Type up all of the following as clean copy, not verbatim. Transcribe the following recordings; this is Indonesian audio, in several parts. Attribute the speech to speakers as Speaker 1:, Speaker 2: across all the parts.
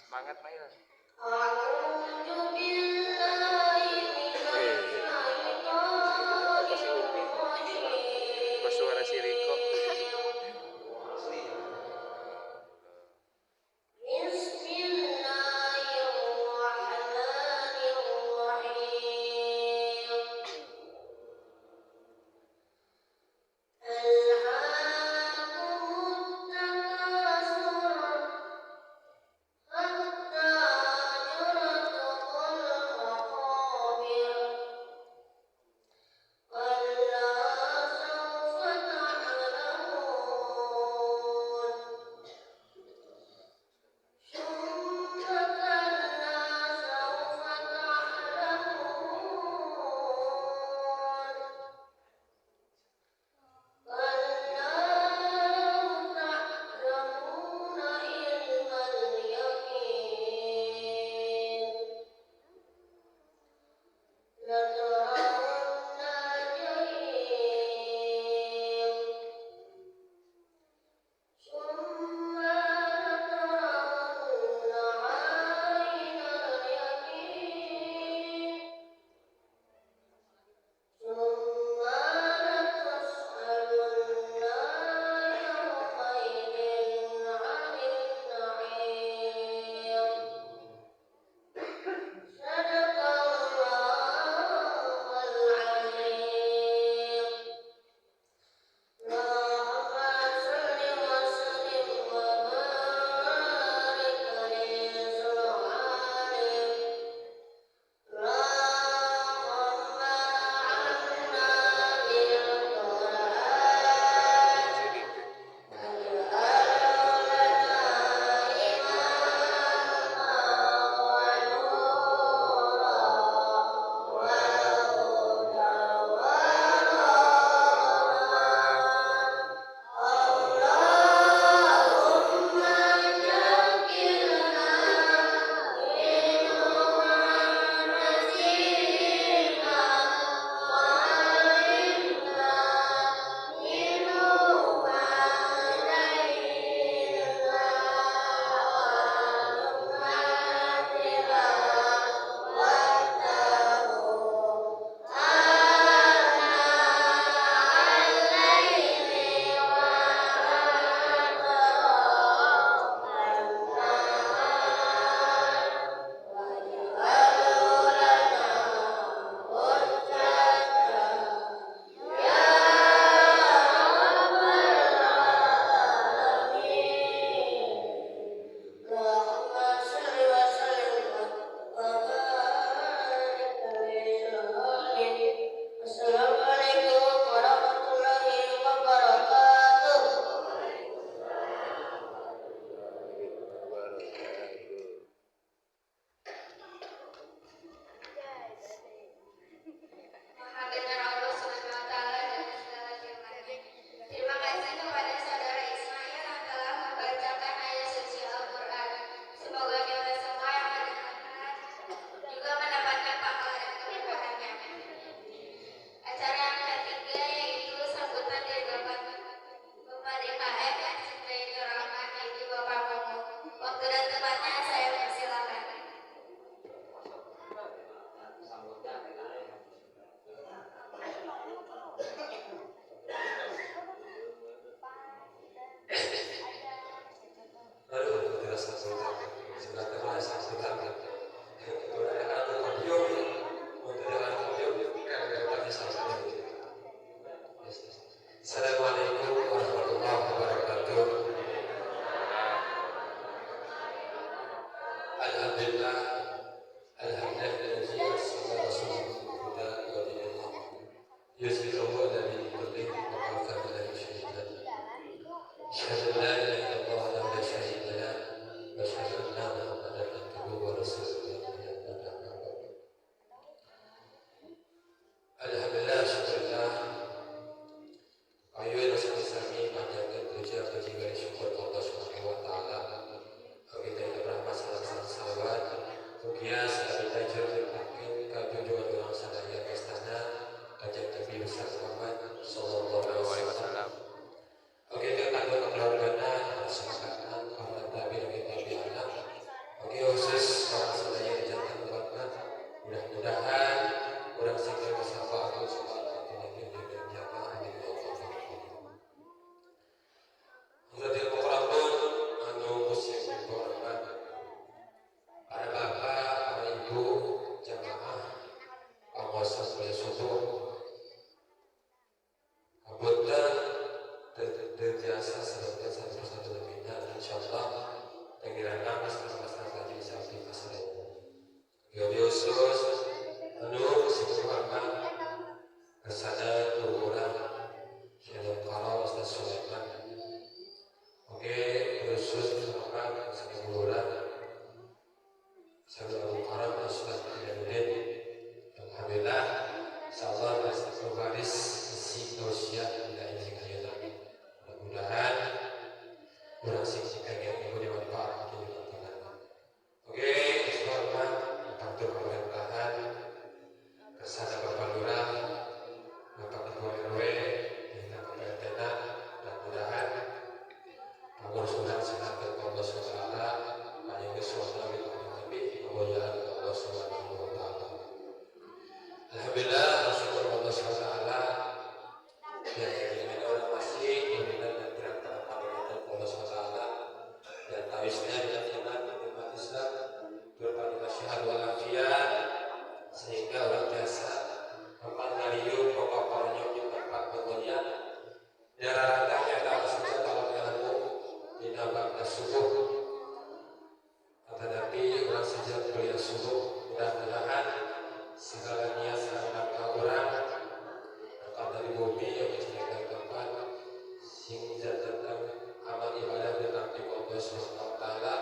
Speaker 1: Semangat Mail. Suara si Riko. sajak kuliah subuh. Mudah-mudahan segala niat sarana kaurang angkat dari bumi yang menjadikan tempat sing tentang amal ibadah dengan Allah Subhanahu wa taala.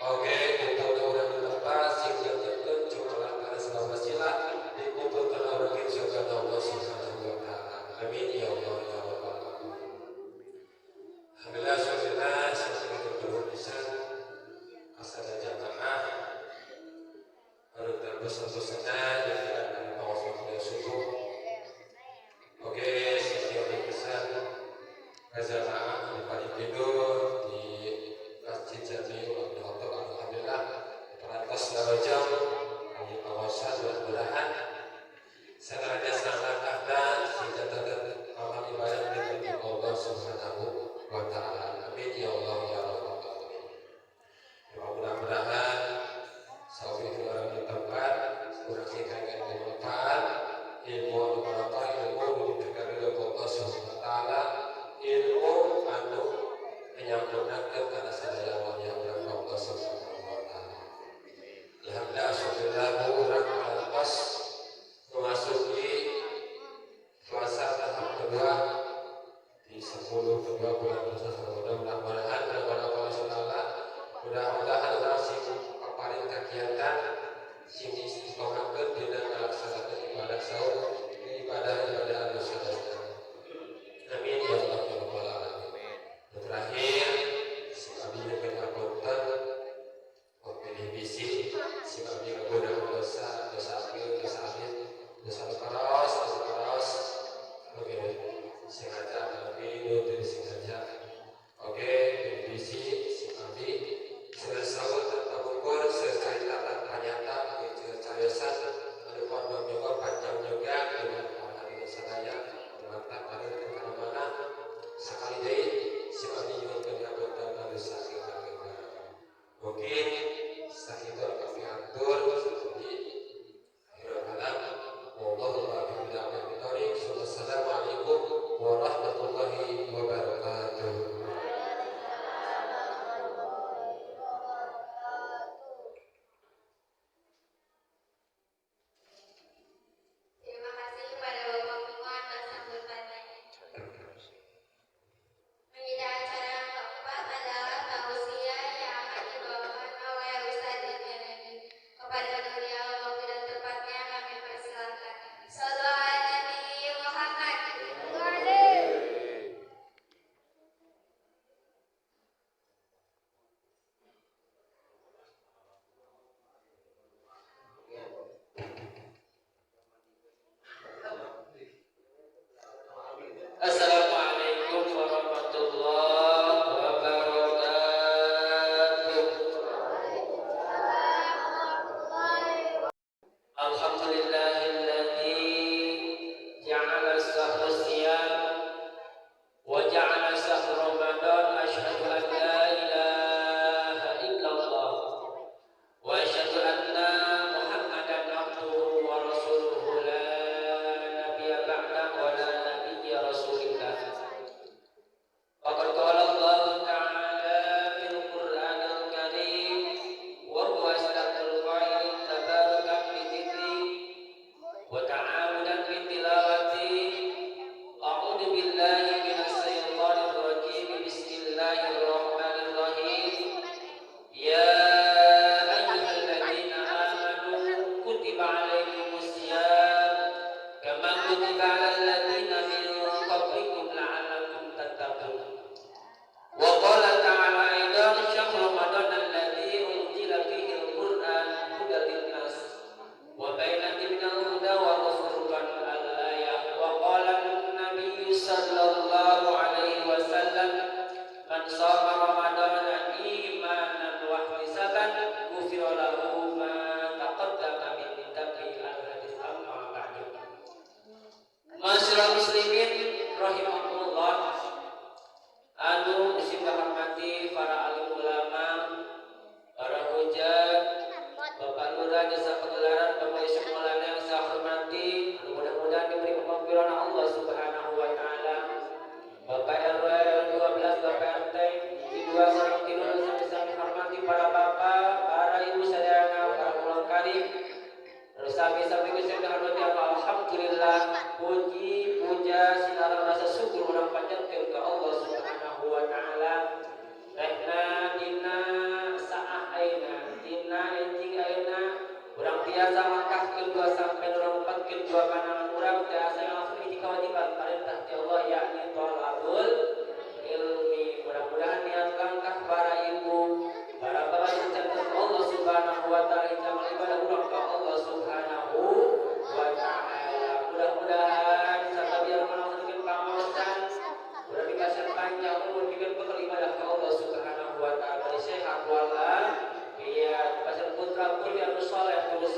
Speaker 1: Oke, untuk orang di tempat sing janten cuma lantaran selama sila dikumpulkan orang di surga Allah Subhanahu wa taala. Amin ya Allah ya rabbal alamin. Alhamdulillah syukurna sesuatu berhubungan asal jamaah harus terbesar-besarnya dengan tawasul kuliah subuh. Oke, setiap pesan jamaah di pagi tidur di Masjid Jami Wabdi Hotok. Alhamdulillah perantas darajam di kawasan mudah-mudahan sengaja sangat ada sejatan amal ibadah dari Allah Subhanahu wa taala. Amin ya Allah ya rabbal alamin. Mudah-mudahan sawi orang di tempat kurang singkat bermanfaat, ilmu bermanfaat, ilmu diberikan oleh Allah Subhanahu wa taala, ilmu anu menyempurnakan karena sadaya wajah Allah Subhanahu wa taala. Alhamdulillah syukurlah orang atas memasuki puasa tahap kedua di 10 kedua bulan puasa Ramadan. Mudah-mudahan Allah Subhanahu mudah-mudahan masih paparin kegiatan sing istiqomahkeun dina ngalaksanakeun ibadah saum, ibadah anu sadaya. Amin ya Allah ya rabbal alamin. Terakhir abdi ngapunten pilih bisi sing abdi ngapunten dosa akil, dosa akhir, dosa karos. Oke, sengaja lebih dari sengaja. Oke, bisi sing abdi selesai tak ukur sesuai tata ternyata
Speaker 2: alhamdulillah puji puja sinaran rasa syukur urang panjatkeun ka Allah Subhanahu wa taala. Rehna dina saah ayeuna dina enjing ayeuna urang tiasa ngangkahkeun dua sampai urang mupatkeun dua pandangan urang tiasa langsung hiji kewajiban perintah ti Allah yakni thalabul ilmi. Mudah-mudahan niat langkah para ibu para bapak diucapkan Allah Subhanahu wa taala jamal ibadah urang ka Allah Subhanahu wa taala. Mudah-mudahan serta biar melaksanakan pengawasan udah dikasih panjang umur bikin bekal ibadah ka Allah Subhanahu wa taala dari sehat wala biar dikasih putra putri anu saleh terus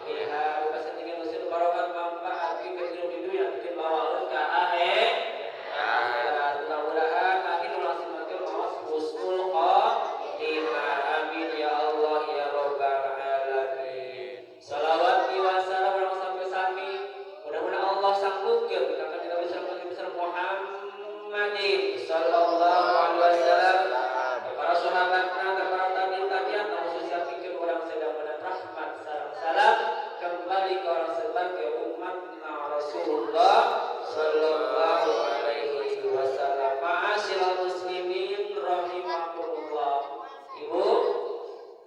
Speaker 2: lihat dikasih tinggal usul barokah manfaat bikin hidup di dunia bikin bawa ka akhirat. Mudah-mudahan akhir langsung matur mawas husnul khotimah. Amin ya Allah ya rabbal alamin. Salawat wa salam sampai sami. Mudah-mudahan Allah sanggupkeun ka Nabi besar Muhammadin sallallahu alaihi wasallam, para sahabatna, para tabi'in, khususnya pikeun urang sedang meunang rahmat sareng salam kembali ka orang sebagai umatna Rasulullah sallallahu alaihi wasallam. Ma'asyiral muslimin rahimakumullah. Ibu,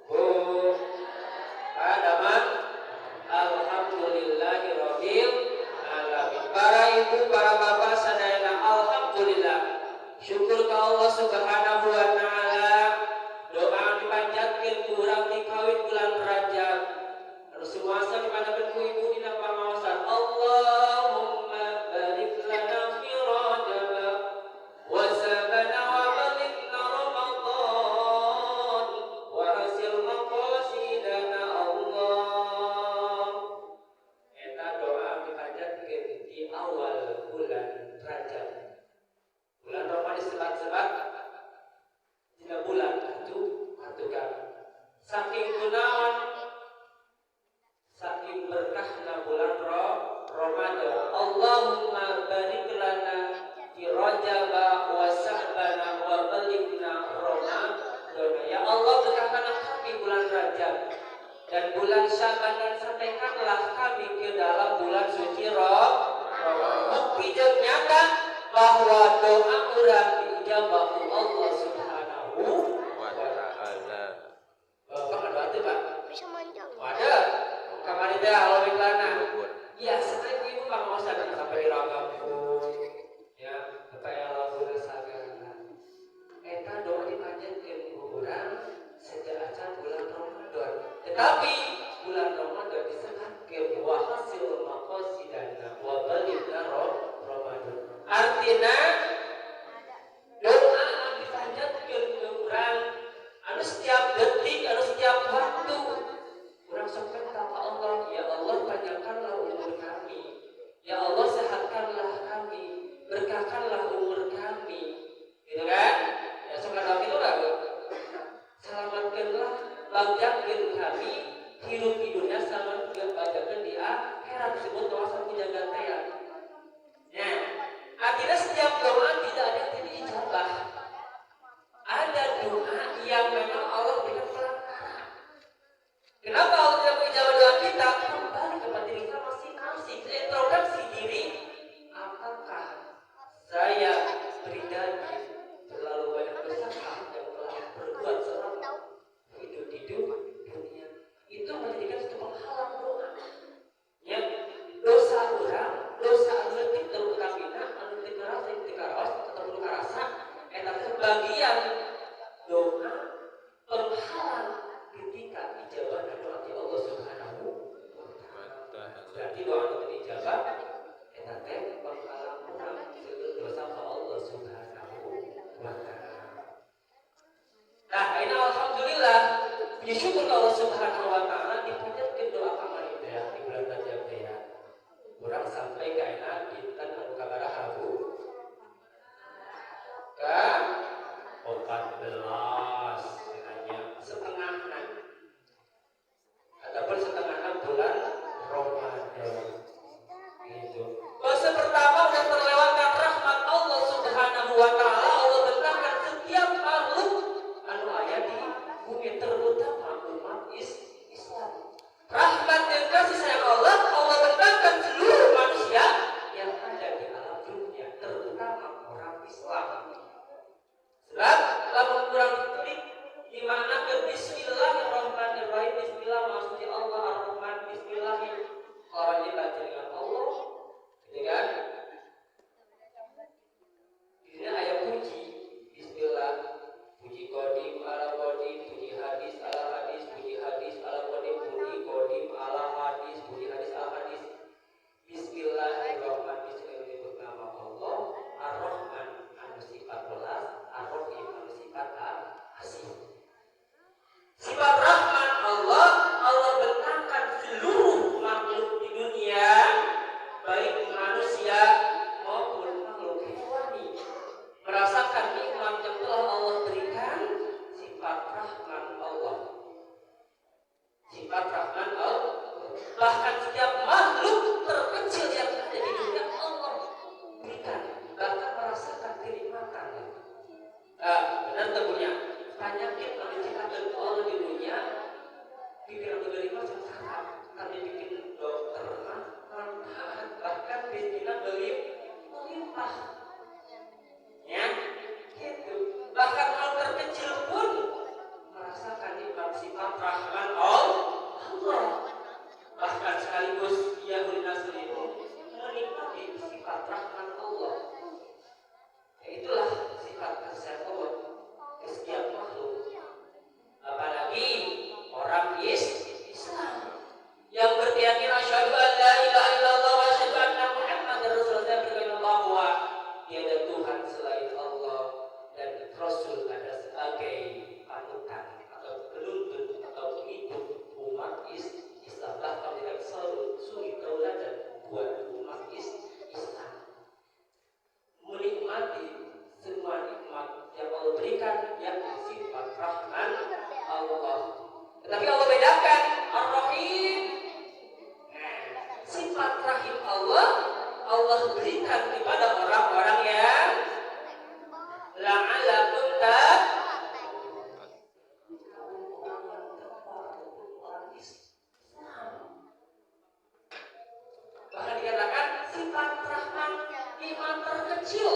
Speaker 2: Bu, Adaman, alhamdulillahirabbil alamin. Para ibu, para bapak sadayana alhamdulillah. Syukur ka Allah Subhanahu wa taala. Doa dipanjatkeun ku urang di kawin bulan Rajab. Anu sumuasa dipanjatkeun ku ibu dina pangaosan. Allahumma barik lana fi Rajab wa sabana wa balikna Ramadan wa hasil maqasidana Allah. Eta doa dipanjatkeun di awal bulan Rajab. Bulan Ramadan sebat-sebat dina bulan atukan saking kunaon saking berkahna bulan Ramadan. Allahumma barik lana fi Rajab wa Sa'ban wa balighna Ramadan. Ya Allah, berkahkanlah kami bulan Rajab dan bulan Sa'ban dan sampaikanlah kami ke dalam bulan suci Ramadan. Bukti jeung nyata bahwa doa urang diijabah Allah Subhanahu wa taala. Bapak ada atuh, Pak?
Speaker 3: Bisa manjang.
Speaker 2: Ada. Kamari teh alawik lana. Iya, sebenarnya ibu pangaosan sampai diragampun. Ya, supaya lagu sagana. Eta doa dipanjatkeun ku urang sejak acan bulan Ramadan. Tetapi bulan Ramadan disebutkeun wa hasil maqasidana wa balighna Ramadan. Artina doa anu dipanjatkeun ku urang anu setiap detik, anu setiap waktu urang sok minta ka Allah, ya Allah panjangkanlah umur kami. Ya Allah sehatkanlah kami, berkahkanlah umur kami. Gitu kan? Ya sok kata itu lah. Selamatkanlah, bagjakeun kami hidup di dunia sama juga bagjakeun di akhirat disebut doa satu jaga teh. Nah, artinya setiap doa tidak ada yang tidak dijabah. Ada doa yang memang Allah berikan pelanggaran. Kenapa Allah tidak menjawab doa kita? Kembali kepada diri kita masing-masing. Introspeksi diri. Apakah saya pribadi terlalu banyak dosa yang telah berbuat selama hidup di dunia? Itu menjadikan satu penghalang doa. Ya, dosa orang, dosa aletik terutamina, anu teu karasa, teu karaos atau teu karasa, eta sebagian doa penghalang ketika ijabah doa ti Allah Subhanahu wa taala. Berarti doa anu dijabah eta teh penghalang urang seueur dosa ka Allah Subhanahu wa taala. Nah, ini alhamdulillah puji syukur ka Allah Subhanahu wa taala dipanjatkeun doa kamari teh di bulan Rajab teh ya. Urang sampai ka enak dinten anu kabaraha Bu? Ka 14 hanya setengahna. Ataupun setengahna bulan Ramadan. Gitu. Fase pertama udah terlewatkan rahmat Allah Subhanahu wa taala. Allah bentangkan setiap makhluk anu aya di bumi terutama umat Islam. rahman Allah. Bahkan sekaligus Yahudi Nasrani itu menikmati sifat rahman Allah. Itulah sifat kasih Allah ke setiap makhluk. Apalagi orang Islam yang berkeyakinan asyhadu an la ilaha illallah wa asyhadu anna Muhammadar Rasulullah, berkeyakinan bahwa tiada Tuhan selain Allah dan Rasul ada sebagai panutan atau penuntun atau pengikut umat Islam. Bahkan tidak suri tauladan buat umat Islam menikmati semua nikmat yang Allah berikan yang sifat rahman Allah. Tetapi Allah bedakan Ar-Rahim. Sifat rahim Allah berikan kepada orang-orang yang la'alakum bahkan dikatakan sifat rahman iman terkecil,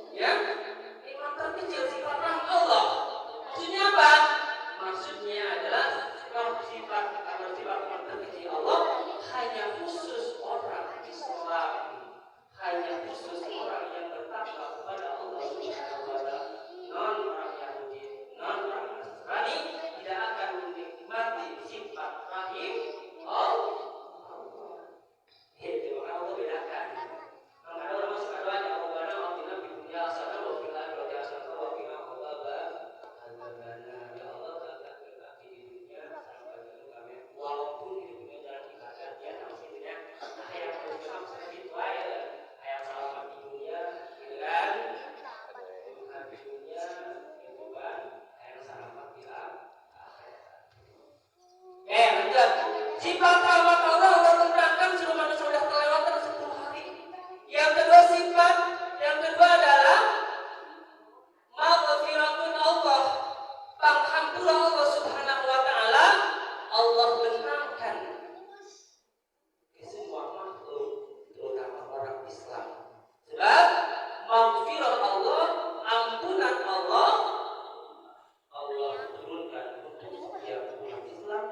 Speaker 2: ya, iman terkecil sifat rahim Allah. Maksudnya apa? Maksudnya adalah sifat iman terkecil Allah hanya khusus orang Islam, hanya khusus orang yang bertakwa kepada Allah Subhanahu wa Ta'ala. Non orang Yahudi, non orang Nasrani tidak akan menikmati sifat rahim Allah. Itu Allah bedakan. Maka ada orang masuk doanya Rabbana atina fid dunya hasanah wa fil akhirati hasanah wa qina adzaban nar. Ya Allah, berikan kami di dunia sampai kami walaupun di dunia jalan ibadat ya maksudnya ayat Islam sedikit wae ayat selamat di dunia gitu kan. Di dunia itu kan ayat selamat di akhirat. Lanjut. Sifat rahmat Allah terangkan sudah manusia sudah terlewatkan 10 hari. Yang kedua adalah maghfiratun Allah. Panghampura Allah Subhanahu wa Ta'ala. Allah benarkan ke semua makhluk, terutama orang Islam. Sebab maghfirat Allah, ampunan Allah turunkan untuk setiap umat Islam,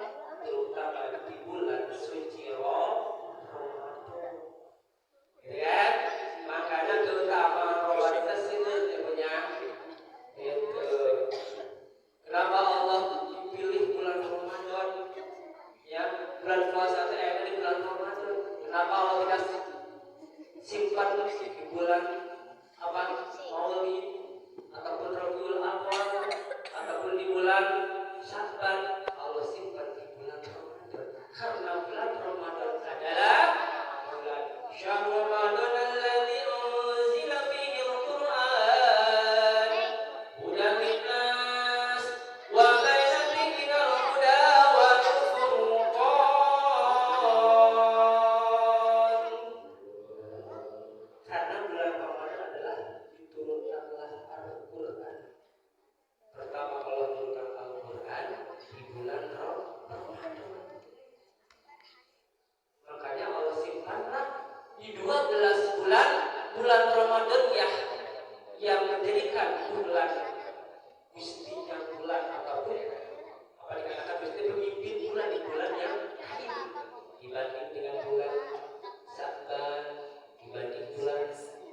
Speaker 2: terutama di bulan suci Ramadan. Ya, makanya keutamaan Ramadan itu punya itu. Kenapa Allah pilih bulan Ramadan? Ya, bulan puasa ini bulan Ramadan. Kenapa Allah tidak simpan di bulan Maulid ataupun Rabiul Awwal ataupun di bulan Sya'ban? Allah simpan di bulan Ramadan karena bulan Ramadan adalah bulan Syahrul Ramadan alladzi unzila fihi al-Qur'an hudan lin-nas wa bayyinatin minal huda wal furqan. Karena bulan Ramadan adalah diturunkanlah Al-Qur'an. Pertama Allah turunkan Al-Qur'an di bulan Ramadan. Makanya Allah simpanlah di 12 bulan Ramadan yang menjadikan bulan mestinya bulan apapun apa dikatakan mesti pemimpin bulan di bulan yang lain dibanding dengan bulan Sya'ban, dibanding bulan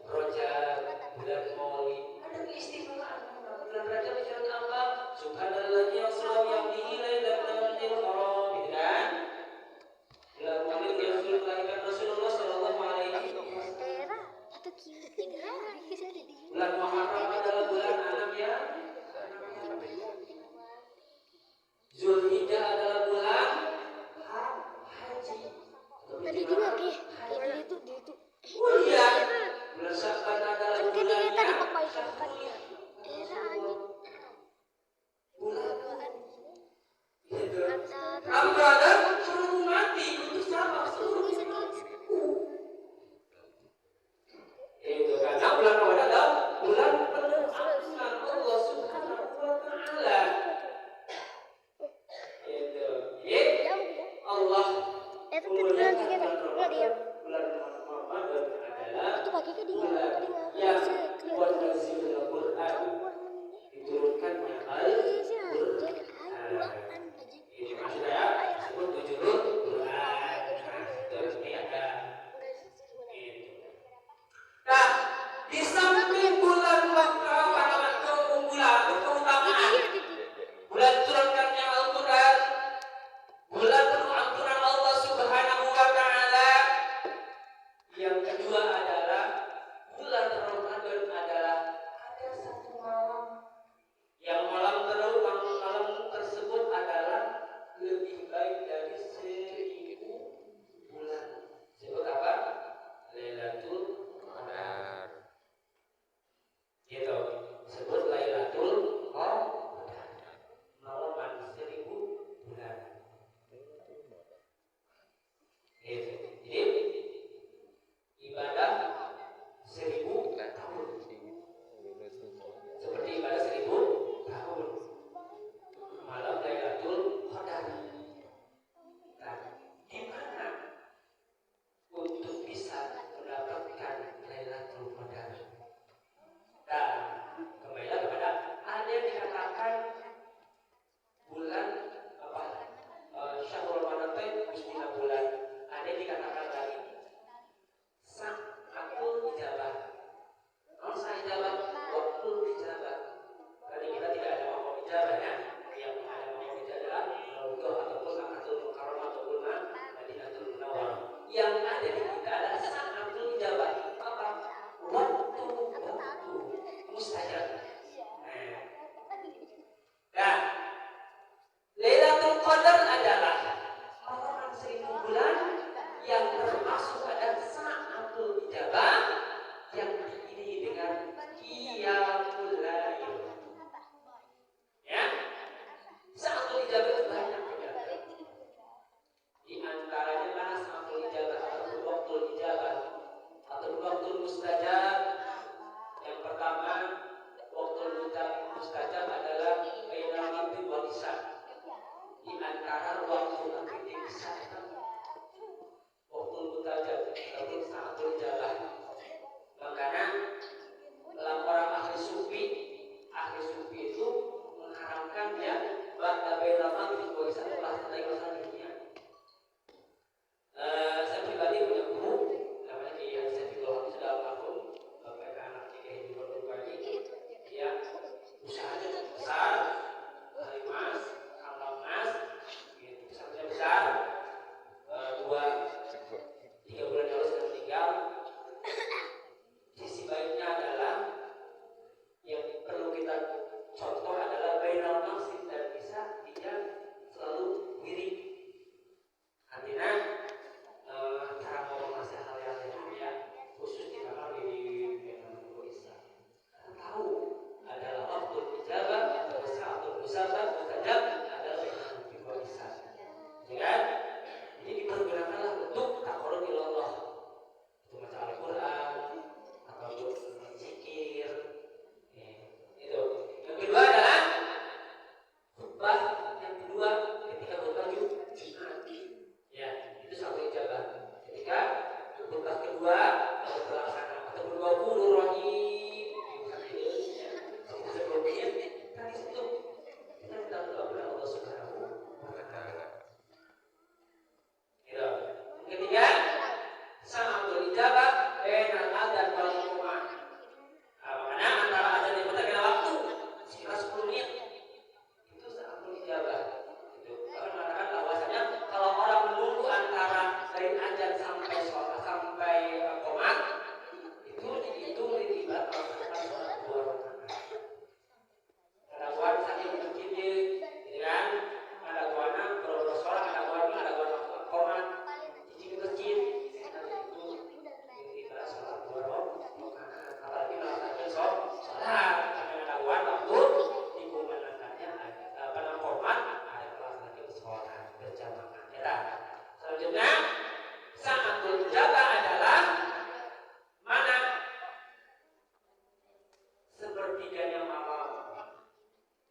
Speaker 2: Rajab, bulan Maulid. Ada keistimewaan bulan Rajab misalnya apa? Subhanalladzi asra bi 'abdihi lailatan minal haram, gitu kan? Bulan Maulid yang sudah dilahirkan Rasulullah sallallahu alaihi wasallam. Bulan Muharram adalah bulan anak ya. Zulhijjah adalah bulan haji.
Speaker 3: Tadi juga itu.
Speaker 2: Oh iya. Bulan Sya'ban adalah
Speaker 3: Kan
Speaker 2: bulan
Speaker 3: dia tadi
Speaker 2: yang
Speaker 3: pakai kan.
Speaker 2: Ramadan seluruh mati untuk siapa? Seluruh itu karena bulan Ramadan adalah bulan penuh ampunan Allah Subhanahu wa Ta'ala. Itu. Allah memuliakan bulan Ramadan adalah bulan yang wanazilul Quran diturunkannya Al-Quran. Qadar adalah orang 1000 bulan yang termasuk pada sa'atul ijabah yang diiringi dengan qiyamul lail. Ya, sa'atul ijabah itu banyak ternyata. Di antaranya mana sa'atul ijabah atau waktul ijabah atau waktul mustajab. Yang pertama, waktul mustajab adalah bainal maghrib wal isya. Di antara waktu maghrib dan isya waktul mustajab atau sa'atul ijabah. Makanya dalam orang ahli sufi itu mengharamkan ya ba'da bainal maghrib wal isya telah selesai masalah dunia. Saya pribadi punya guru namanya Kiai Haji Saifullah, sudah almarhum, bapak dan anak Kiai Haji Berbagi. Dia usahanya besar, hari mas, tambang emas, gitu, pesantren besar. 2-3 bulan yang lalu sudah meninggal. Sisi baiknya adalah yang perlu kita contoh adalah bainal maghrib dan isya dia selalu wirid. Artinya cara ngomong nasihat yang ya khusus di kamar di bainal isya. Tahu adalah waktu ijabah atau sa'atul musabah mustajab adalah bainal isya. Ya kan? Jadi dipergunakanlah untuk taqarrub ila Allah. Itu baca Al-Qur'an atau zikir. Itu. Yang kedua adalah khutbah. Yang kedua ketika khutbah Jumat. Ya, itu satu ijabah. Ketika khutbah kedua terlaksana atau bergabung rahim. Sebelumnya tadi itu kita minta doa kepada Allah Subhanahu wa taala. Gitu. Yang ketiga, sa'atul ijabah bainal adzan wal iqamah. Makanya antara adzan dan iqamah kena waktu sekitar 10 menit. Itu sa'atul ijabah. Itu kalau mengatakan bahwasanya kalau orang menunggu antara dari adzan sampai sholat sampai qomat itu dihitung ibarat melaksanakan sholat 2 rakaat. Ada buat sakit mungkin gitu kan? Ada buana berapa sholat, ada buana qomat. Cici masjid itu ibarat sholat 2 rakaat. Apalagi melaksanakan sholat karena ada waktu dikumandangkannya pada qomat ada melaksanakan sholat berjamaah. Ya. Selanjutnya sa'atul ijabah adalah mana sepertiganya malam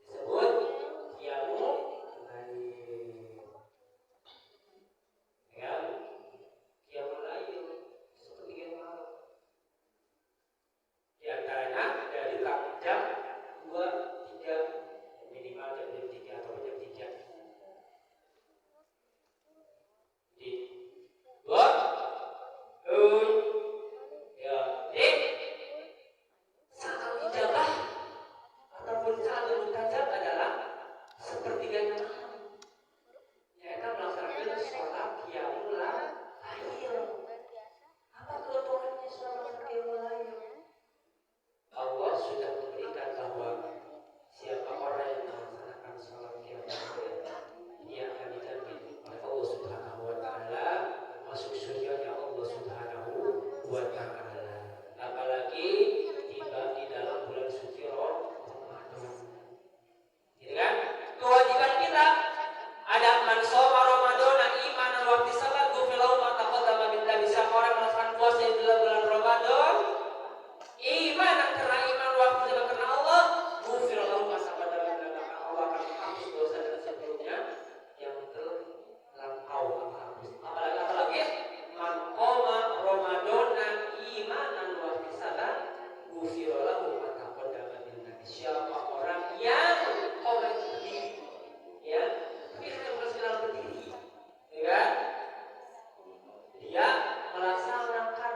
Speaker 2: disebut qiyamul lail. Ya, qiyamul lail sepertiganya malam. Di antaranya dari jam 2-3 minimal jam 3 atau jam 3. Di sa'atul ijabah ataupun sa'atul mustajab adalah sepertiganya malam. Yaitu melaksanakan sholat qiyamul lail. Apa keutamaan sholat qiyamul lail? Allah sudah memberikan bahwa siapa orang yang melaksanakan sholat qiyamul lail, dia akan dijamin oleh Allah Subhanahu wa taala masuk surga Allah Subhanahu wa taala. Apalagi tiba di dalam bulan suci Ramadan. Gitu kan? Kewajiban kita ada man shoma Ramadan imanan wa ihtisaban ghufira lahu ma taqaddama min dhanbi. Siapa orang melaksanakan puasa di dalam bulan Ramadan iman karena iman wa ihtisaban karena Allah, ghufira lahu ma taqaddama min dhanbi. Allah akan menghapus dosa dan sebelumnya yang terlampau menghapus. Apalagi man qoma Ramadan imanan wa ihtisaban ghufira lahu ma taqaddama min dhanbi. Siapa orang yang qoma berdiri, ya, tapi hanya bersedang berdiri, ya kan? Dia melaksanakan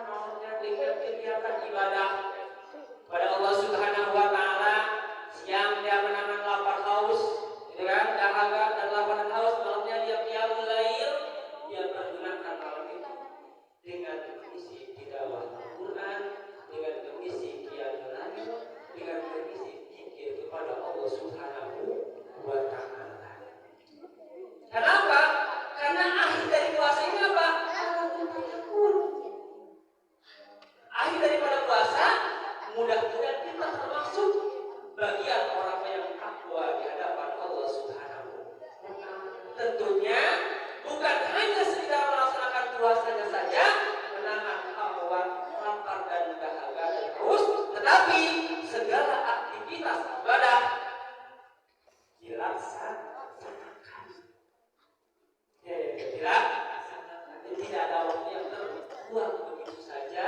Speaker 2: sesungguhnya bukan hanya sekedar melaksanakan puasanya saja, menahan hawa, lapar dan dahaga dan haus, tetapi segala aktivitas ibadah dilaksanakan. Tidak ada waktu yang terbuang begitu saja.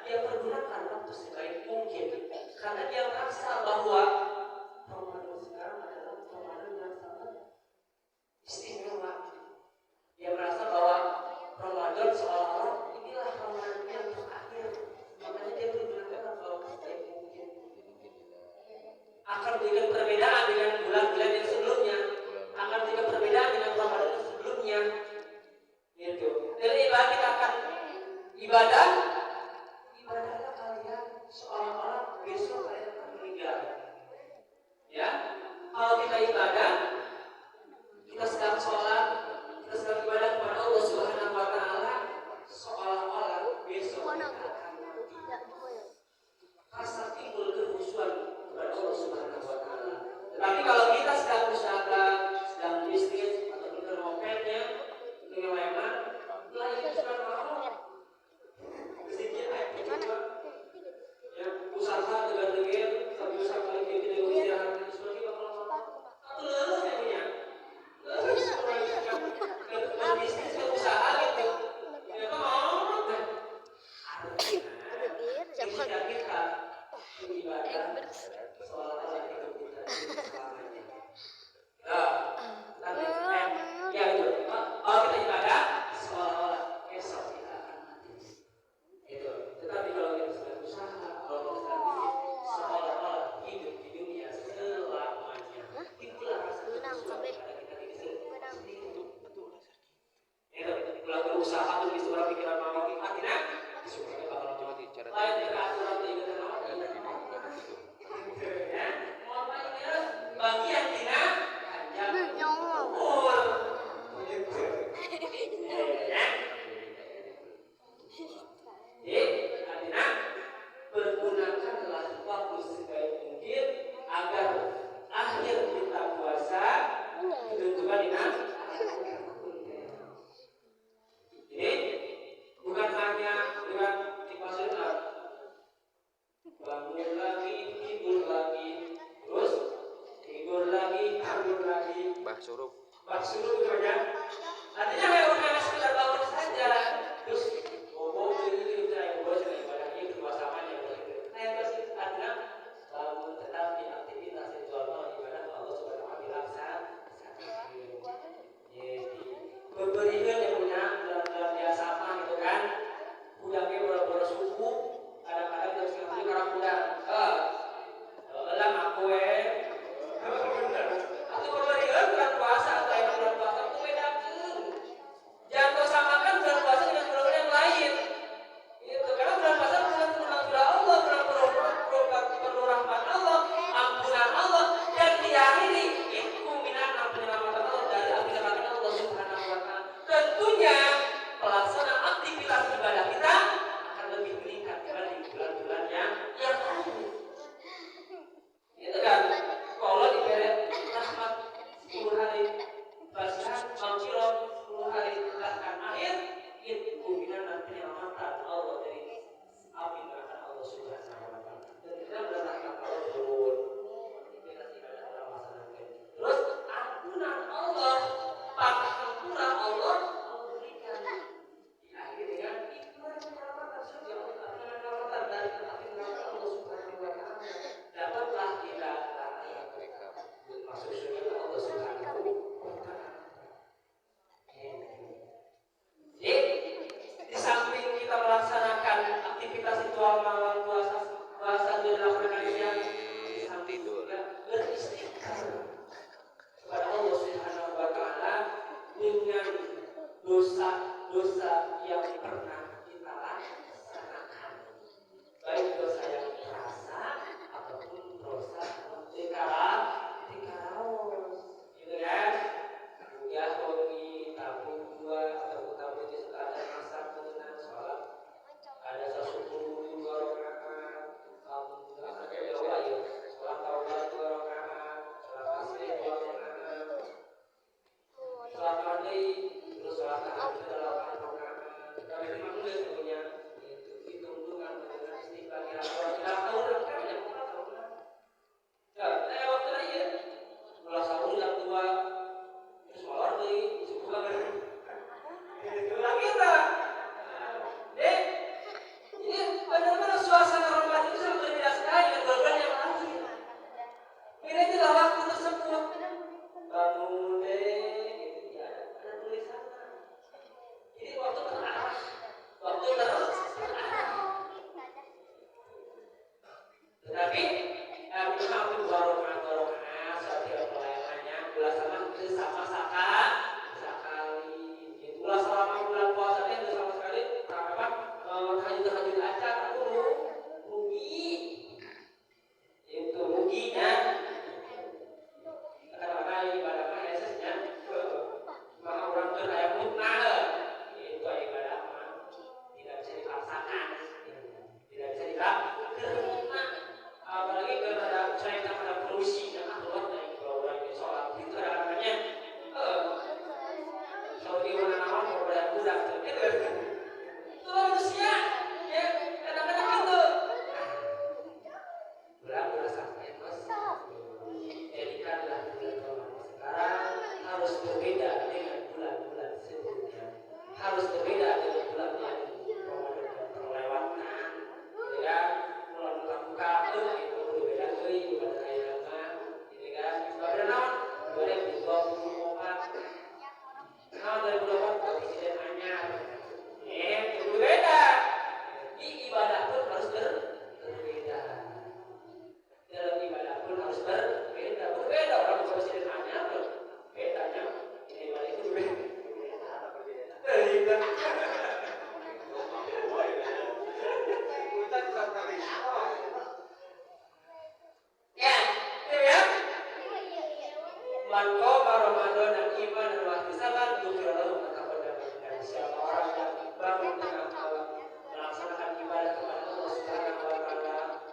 Speaker 2: Dia pergunakan waktu sebaik mungkin karena dia merasa bahwa Ramadan sekarang adalah Ramadan yang sangat istimewa. Dia merasa bahwa Ramadan seolah-olah inilah Ramadan yang terakhir. Makanya dia pergunakan waktu sebaik mungkin. Akan dengan perbedaan dengan bulan-bulan yang sebelumnya, akan dengan perbedaan dengan Ramadan yang sebelumnya. Gitu. Dari kita akan ibadahlah kalian seolah-olah besok kalian akan meninggal. Ya, kalau kita ibadah, kita sedang sholat, kita sedang ibadah kepada Allah Subhanahu Wa Taala, seolah-olah besok kita akan mati. Rasa timbul kehusuan kepada Allah Subhanahu Wa Taala. Tetapi kalau kita sedang usaha, sedang bisnis atau bermopednya, memang lain sudah mau sedikit aja yang usaha dengan tapi usaha kali ini dengan istirahat seperti bakal atau lalu saya punya lalu bisnis ke usaha gitu ya mau kan ketika kita beribadah seolah-olah hidup kita selamanya. Tapi ya itu kalau kita ibadah seolah-olah esok kita akan mati. Itu. Tetapi kalau kita sedang usaha, kalau kita sedang bisnis, seolah-olah hidup di dunia selamanya. Itulah rasa kehusuan pada kita diri sendiri. Itu. Kalau berusaha untuk bisa berpikiran mau hatinya, semuanya bakal mati. Lain dengan aturan tidak terlalu. Ya, mohon maaf bagian tidak hanya umur. Jadi, artinya pergunakanlah waktu sebaik mungkin agar akhir kita puasa ditentukan dengan. Jadi, bukan hanya dengan dipasangkan bangun lagi, tidur lagi, terus tidur lagi, tidur lagi. Bah surup banyak. Artinya hanya sekedar bangun saja, terus bobo ini saya ibadahnya berpasangannya begitu. Nah itu sih artinya bangun tetapi aktivitas ritual ibadah Allah Subhanahu Wa Taala berberikan yang punya dalam biasa apa gitu kan, udangnya bola-bola suku, kadang-kadang jam setengah tujuh karang udang, lelang aku atau berberikan bulan puasa atau yang bulan puasa itu bedakan. Jangan kau samakan bulan puasa dengan bulan yang lain. Itu karena bulan puasa bulan surah Allah, bulan rahmat Allah, ampunan Allah, dan diakhiri itu minat penyelamatan Allah dari api neraka Allah Subhanahu Wa Taala. Tentunya pelaksanaan aktivitas ibadah kita akan lebih meningkat dibanding bulan-bulan yang lain. Itu kan kalau diberi rahmat 10 hari basihan mangkirot 10 hari bahkan akhir itu minat penyelamatan Allah dari api neraka Allah Subhanahu Wa Taala. Dan kita berharap Allah turun. Kita tidak dalam masalah. Terus ampunan Allah, pahala Allah memberikan diakhiri dengan iklan penyelamatan surga penyelamatan dari api neraka Allah Subhanahu Wa Taala. Dapatlah kita masuk surga Allah Subhanahu Wa Taala. Jadi di samping kita melaksanakan aktivitas ritual malam puasa dilakukan yang di samping juga beristighfar kepada Allah Subhanahu Wa Taala dengan dosa-dosa yang pernah kita laksanakan, baik dosa yang terasa ataupun dosa dikaraos, gitu kan? Ya hobi tabung dua atau tabung di ada masa dengan sholat ada 10 rakaat, ada Jawa ya, sholat taubat 2 rakaat, sholat asri 2 rakaat, sholat maghrib Itu lagi lah. Dek, ini benar-benar suasana Ramadan itu sangat berbeda sekali dengan bulan yang lain. Milihlah waktu tersebut. Bangun deh, gitu ya. Ada tulisan. Jadi waktu terarah. Waktu terarah. Tetapi minum aku barokah setiap pelayanannya bulan sama itu sama sekali. Itulah selama bulan puasa itu sama sekali apa tahajud aja aku rugi. Itu ruginya. Karena ibadah mah esesnya maka orang tuh kayak mutnah. Itu ibadah mah tidak bisa dipaksakan. Tidak bisa dipaksakan. Apalagi kalau saya pada polusi dan keluar dari orang yang sholat itu ada namanya kalau di mana-mana mau budak itu itu manusia ya kadang-kadang gitu bulan sampai terus jadikanlah bulan Ramadan sekarang harus berbeda dengan bulan-bulan sebelumnya, harus berbeda dengan bulan yang Ramadan terlewatkan ya bulan buka itu berbeda dari ibadah ayatnya ini kan ibadah naon 2024 tahun 2024 presiden anyar itu berbeda di ibadah pun harus berbeda dalam ibadah pun harus berbeda orang presiden anyar bedanya ini ibadah itu berbeda ya, itu ya. Man qama Ramadan dan iman dan wahtisaban ghufira lahu ma taqaddama min dhanbihi. Siapa orang yang bangun dengan melaksanakan ibadah kepada Allah Subhanahu wa taala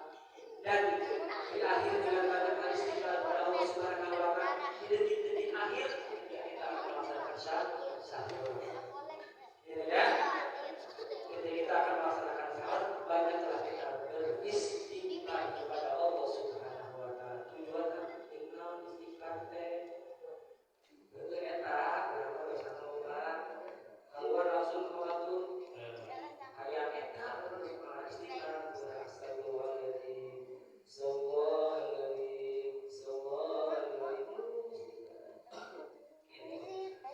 Speaker 2: dan di akhir dengan banyak istighfar kepada Allah Subhanahu wa taala, di detik-detik akhir kita akan melaksanakan sahur. Ini ya. Ketika kita akan melaksanakan sahur, banyaklah kita beristighfar kepada Allah Subhanahu wa taala. Tujuan tinggal istighfar teh. Betul eta, kenapa bisa keluar? Keluar langsung ke waktu. Hayang eta terus istighfar astagfirullahaladzim.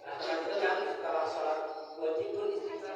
Speaker 2: Nah, kalau itu kan setelah sholat wajib pun istighfar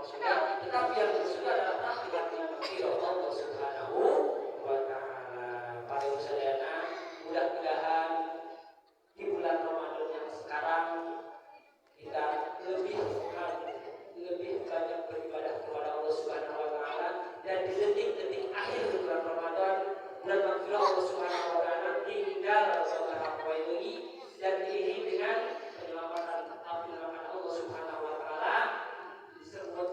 Speaker 2: surga, tetapi yang surga adalah rahmat ridho Allah Subhanahu wa taala. Para sadayana, mudah-mudahan di bulan Ramadan yang sekarang kita lebih banyak beribadah kepada Allah Subhanahu wa taala, dan di detik-detik akhir bulan Ramadan, bulan Maghfirah Allah Subhanahu wa taala tinggal beberapa poin lagi, dan diiringi dengan penyelamatan Allah Subhanahu wa taala disebut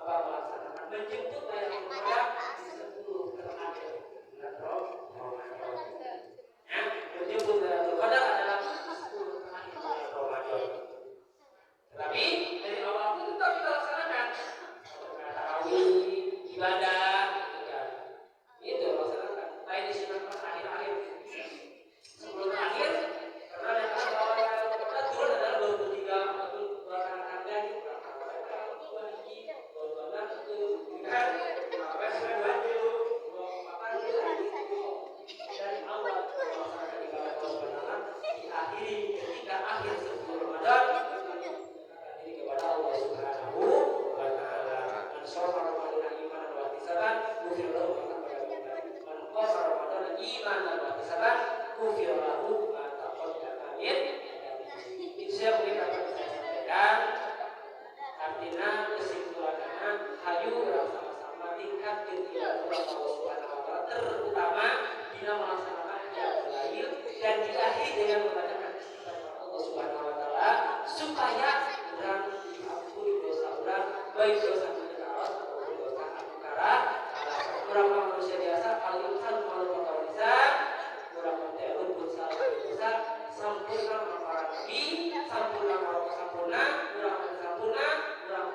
Speaker 2: melaksanakan menjemput layang kepada di 10 terakhir bulan Ramadan. Ya, menjemput layang kepada adalah 10 terakhir bulan Ramadan. Tapi dari awal itu tetap kita laksanakan tarawih, ibadah, gitu kan. Itu laksanakan. Lain di sini akhir-akhir 10 terakhir, karena yang awal kita turun adalah 23 atau belakangan harga di belakang. Dari awal melaksanakan ibadah Allah diakhiri ketika akhir 10 Ramadan kepada Allah Subhanahu wa taala. Man shoma Ramadan imanan wa ihtisaban, ghufira lahu ma taqaddama min man qama Ramadan imanan wa ihtisaban, ghufira lahu ma taqaddama min. Insya Allah kita akan sampaikan artinya kesimpulannya, hayu sama-sama tingkatkan ibadah Allah Subhanahu wa taala, terutama bila melaksanakan qiyamul lail dan diakhiri dengan membacakan istighfar Allah Subhanahu wa taala supaya orang diampuni dosa orang, baik dosa menyekat maupun dosa angkara. Orang manusia biasa kalau insan malu bisa, orang mentelur pun salah dosa, sempurna para nabi, sempurna para sempurna, orang sempurna, orang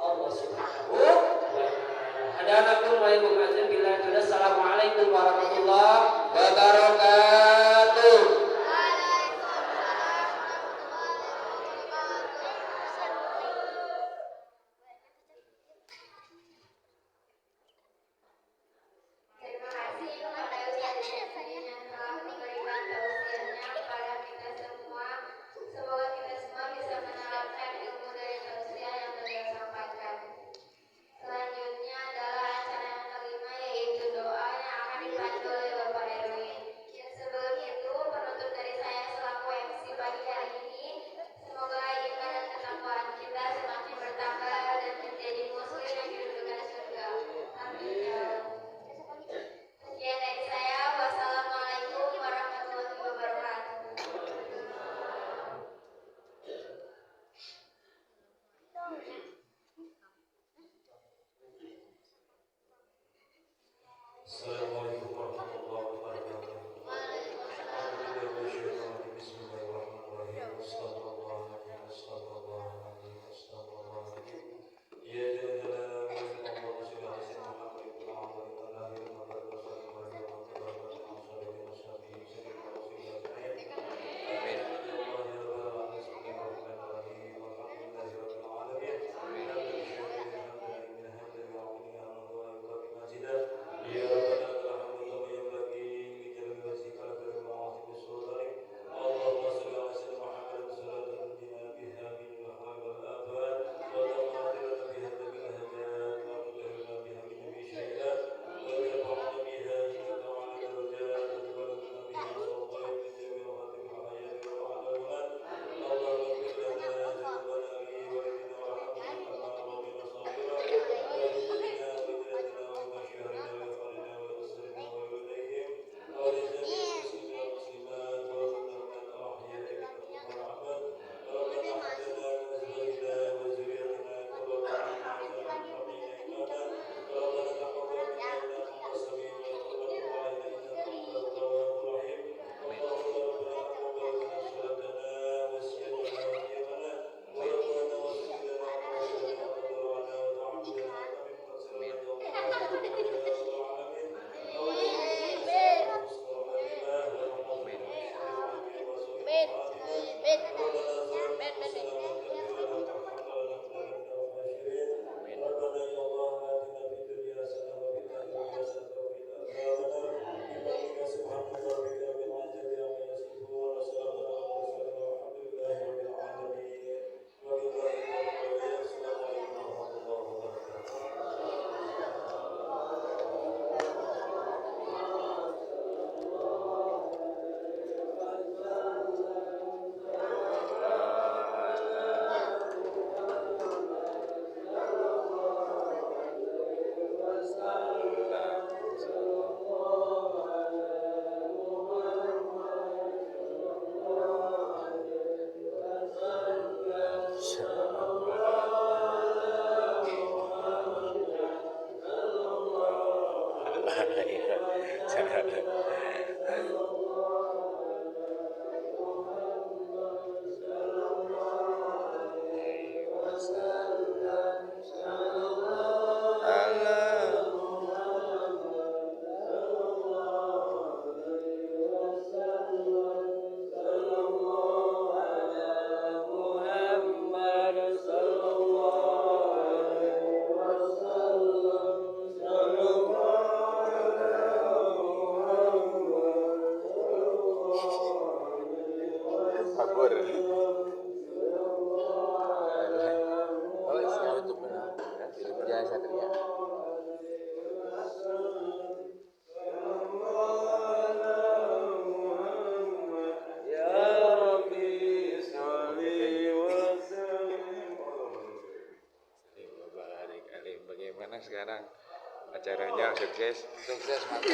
Speaker 2: Allah Subhanahu wa taala. Hadanakum wa ikum azza billahi. Assalamualaikum warahmatullahi wabarakatuh.
Speaker 4: Selanjutnya adalah acara yang kelima, yaitu doa yang akan dipandu oleh Bapak Erwin.
Speaker 5: Kabur. Oh, siapa tuh benar? Dia Satria. Bagaimana sekarang acaranya sukses?
Speaker 1: Sukses mantap.